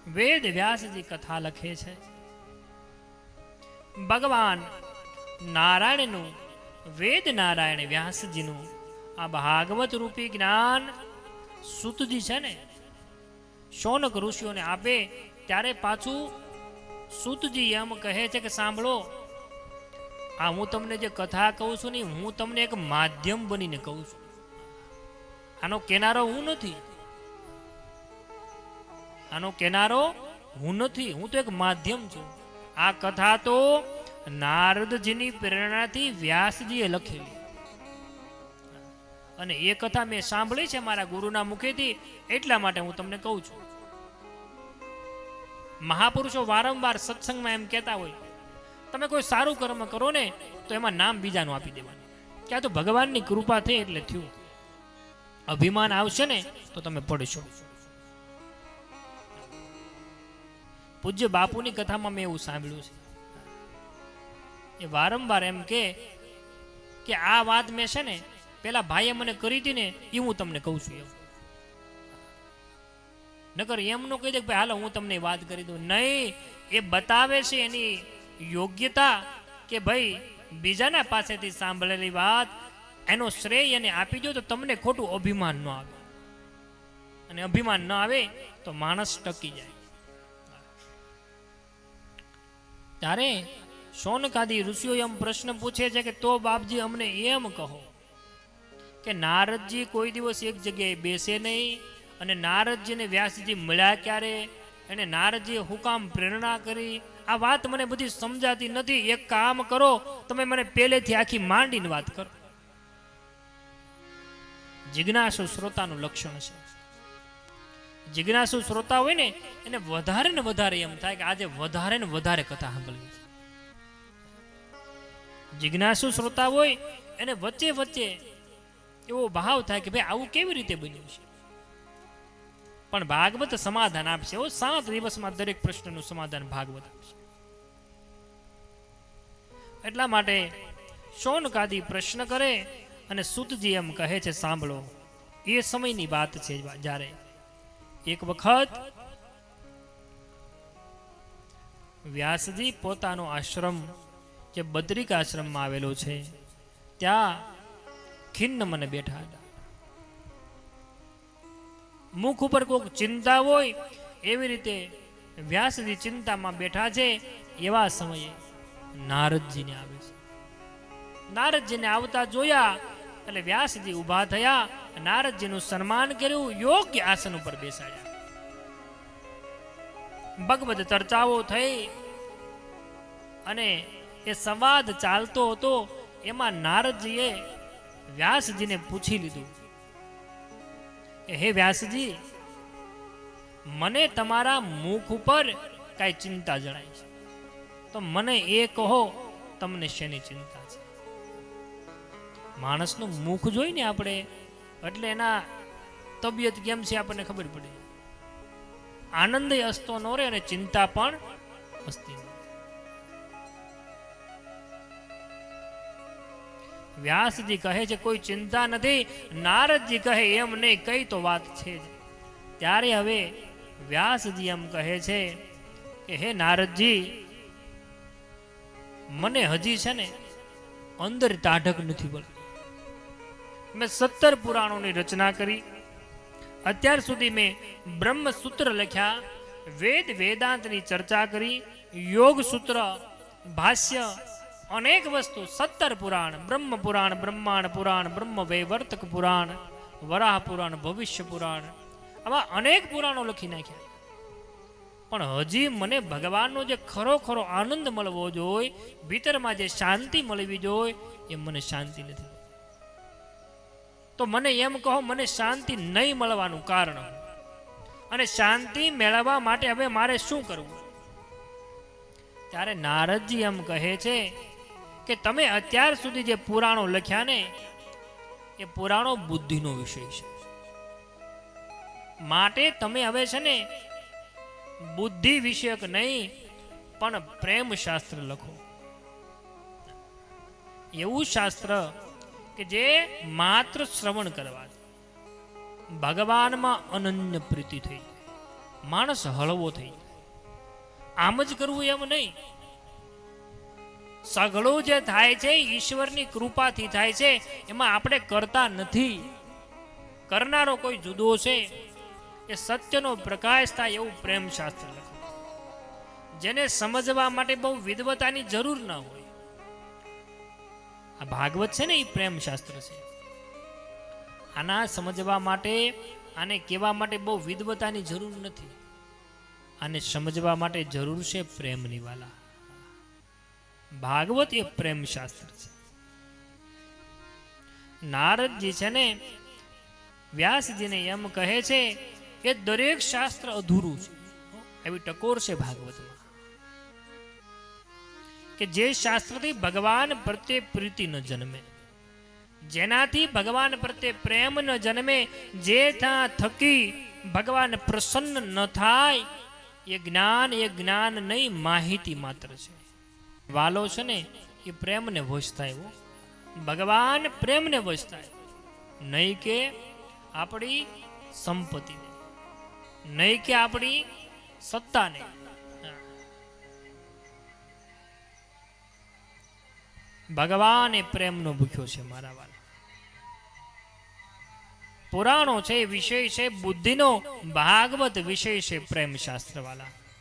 વેદ વ્યાસજી કથા લખે છે. ભગવાન નારાયણનું, વેદ નારાયણ વ્યાસજીનું આ ભાગવત રૂપી જ્ઞાન સૂતજી છે ને શૌનક ઋષિઓને આપે ત્યારે પાછું સૂતજી એમ કહે છે કે સાંભળો, આ હું તમને જે કથા કહું છું ને હું તમને એક માધ્યમ બનીને કહું છું. આનો કેનારો હું નથી, આનો કેનારો હું નથી, હું તો એક માધ્યમ છું. આ કથા તો નારદજીની પ્રેરણાથી વ્યાસજીએ લખેલી અને એ કથા મેં સાંભળી છે મારા ગુરુના મુખેથી, એટલા માટે હું તમને કહું છું. મહાપુરુષો વારંવાર સત્સંગમાં એમ કહેતા હોય, તમે કોઈ સારું કર્મ કરો ને તો એમાં નામ બીજાનું આપી દેવાનું, કે આ તો ભગવાનની કૃપા થઈ એટલે થયું. અભિમાન આવશે ને તો તમે પડશો. પૂજ્ય બાપુની કથામાં મેં એવું સાંભળ્યું છે, એ વારંવાર એમ કે આ વાત મેં છે ને પેલા ભાઈએ મને કરી હતી ને એ હું તમને કહું છું. એવું નકર એમ નો કહી દે કે ભાઈ હાલો હું તમને વાત કરી દઉં. નહીં, એ બતાવે છે એની યોગ્યતા કે ભાઈ બીજાના પાસેથી સાંભળેલી વાત એનો શ્રેય એને આપી દો તો તમને ખોટું અભિમાન ન આવે, અને અભિમાન ન આવે તો માણસ ટકી જાય. ત્યારે શૌનકાદી ઋષિઓ એમ પ્રશ્ન પૂછે છે કે તો બાપજી અમને એમ કહો કે નારદજી કોઈ દિવસ એક જગ્યાએ બેસે નહીં, અને નારદજીને વ્યાસજી મળ્યા ક્યારે, અને નારદજીએ હું કામ પ્રેરણા કરી, આ વાત મને બધી સમજાતી નથી. એક કામ કરો, તમે મને પહેલેથી આખી માંડીને વાત કરો. જિજ્ઞાસુ શ્રોતાનું લક્ષણ છે. જિજ્ઞાસુ શ્રોતા હોય ને એને વધારે ને વધારે એમ થાય કે આજે વધારે ને વધારે કથા સાંભળવી છે. જિજ્ઞાસુ શ્રોતા હોય એને વચ્ચે વચ્ચે એવો ભાવ થાય કે ભાઈ આવું કેવી રીતે બન્યું છે. પણ ભાગવત સમાધાન આપશે. 7 દિવસમાં દરેક પ્રશ્નનું સમાધાન ભાગવત આપશે. એટલા માટે શૌનકાદી પ્રશ્ન કરે અને સૂતજી એમ કહે છે સાંભળો. એ સમયની વાત છે જ્યારે એક વખત વ્યાસજી પોતાનો આશ્રમ જે બદ્રિક આશ્રમમાં આવેલો છે ત્યાં ખિન્ન મને બેઠા હતા. મુખ ઉપર કોઈક ચિંતા હોય એવી રીતે વ્યાસજી ચિંતામાં બેઠા છે. એવા સમયે નારદજીને આવે છે. નારદજીને આવતા જોયા એટલે વ્યાસજી ઊભા થયા, નારદજીનું સન્માન કર્યું, યોગ્ય આસન ઉપર બેસાડ્યા. ભગવદ ચર્ચાઓ થઈ અને એ સંવાદ ચાલતો હતો. એમાં નારદજીએ વ્યાસજીને પૂછી લીધું, હે વ્યાસજી, મને તમારા મુખ ઉપર કઈ ચિંતા જણાય છે, તો મને એ કહો તમને શેની ચિંતા છે. માણસનું મુખ જોઈને આપણે એટલે એના તબિયત કેમ છે આપણને ખબર પડી. આનંદ હસતો ન રહે અને ચિંતા પણ હસતી ન. વ્યાસજી કહે છે કોઈ ચિંતા નથી. નારદજી કહે એમ નહીં, કઈ તો વાત છે જ. ત્યારે હવે વ્યાસજી એમ કહે છે કે હે નારદજી, મને હજી છે ને અંદર ટાઢક નથી પડતી. મેં 17 પુરાણોની રચના કરી. અત્યાર સુધી મેં બ્રહ્મસૂત્ર લખ્યા, વેદ વેદાંતની ચર્ચા કરી, યોગ સૂત્ર, ભાષ્ય, અનેક વસ્તુ. 17 પુરાણ, બ્રહ્મ પુરાણ, બ્રહ્માંડ પુરાણ, બ્રહ્મ વૈવર્તક પુરાણ, વરાહ પુરાણ, ભવિષ્ય પુરાણ, આવા અનેક પુરાણો લખી નાખ્યા. પણ હજી મને ભગવાનનો જે ખરો આનંદ મળવો જોઈએ, ભીતરમાં જે શાંતિ મળવી જોઈએ, એ મને શાંતિ નથી. તો મને એમ કહો, મને શાંતિ નહીં મળવાનું કારણ અને શાંતિ મેળવવા માટે હવે મારે શું કરવું? ત્યારે નારદજી એમ કહે છે કે તમે અત્યાર સુધી જે પુરાણો લખ્યા ને એ પુરાણો બુદ્ધિનો વિષય છે. માટે તમે હવે છે ને બુદ્ધિ વિષયક નહીં પણ પ્રેમ શાસ્ત્ર લખો. એવું શાસ્ત્ર કે જે માત્ર શ્રવણ કરવા ભગવાનમાં અનન્ય પ્રીતિ થઈ જાય. માણસ હળવો થઈ જાય. આમ જ કરવું એમ નહીં. સઘળું જે થાય છે ઈશ્વરની કૃપાથી થાય છે, એમાં આપણે કરતા નથી. કરનારો કોઈ જુદો છે. એ સત્યનો પ્રકાશ થાય એવું પ્રેમ શાસ્ત્ર લખ્યું, જેને સમજવા માટે બહુ વિદ્વતાની જરૂર ન હોય. આ ભાગવત છે ને એ પ્રેમ શાસ્ત્ર છે. આના સમજવા માટે, આને કહેવા માટે બહુ વિદ્વતાની જરૂર નથી. આને સમજવા માટે જરૂર છે પ્રેમની વાલા. ભાગવત એ પ્રેમ શાસ્ત્ર છે. નારદજી છે ને વ્યાસજીને એમ કહે છે કે દરેક શાસ્ત્ર અધૂરું છે. એવી ટકોર છે ભાગવતમાં કે જે શાસ્ત્રથી ભગવાન પ્રત્યે પ્રીતિ ન જન્મે, જેનાથી ભગવાન પ્રત્યે પ્રેમ ન જન્મે, જે થકી ભગવાન પ્રસન્ન ન થાય, એ જ્ઞાન નહીં, માહિતી માત્ર છે. વાલો છે ને એ પ્રેમને વશ થાય. ભગવાન પ્રેમને વશ થાય, નહીં કે આપણી સંપત્તિ, નહીં કે આપણી સત્તાને. ભગવાન એ પ્રેમનો ભૂખ્યો છે મારા વાલા. પુરાણો છે વિષય છે બુદ્ધિનો, ભાગવત વિષય છે પ્રેમ શાસ્ત્ર વાલા.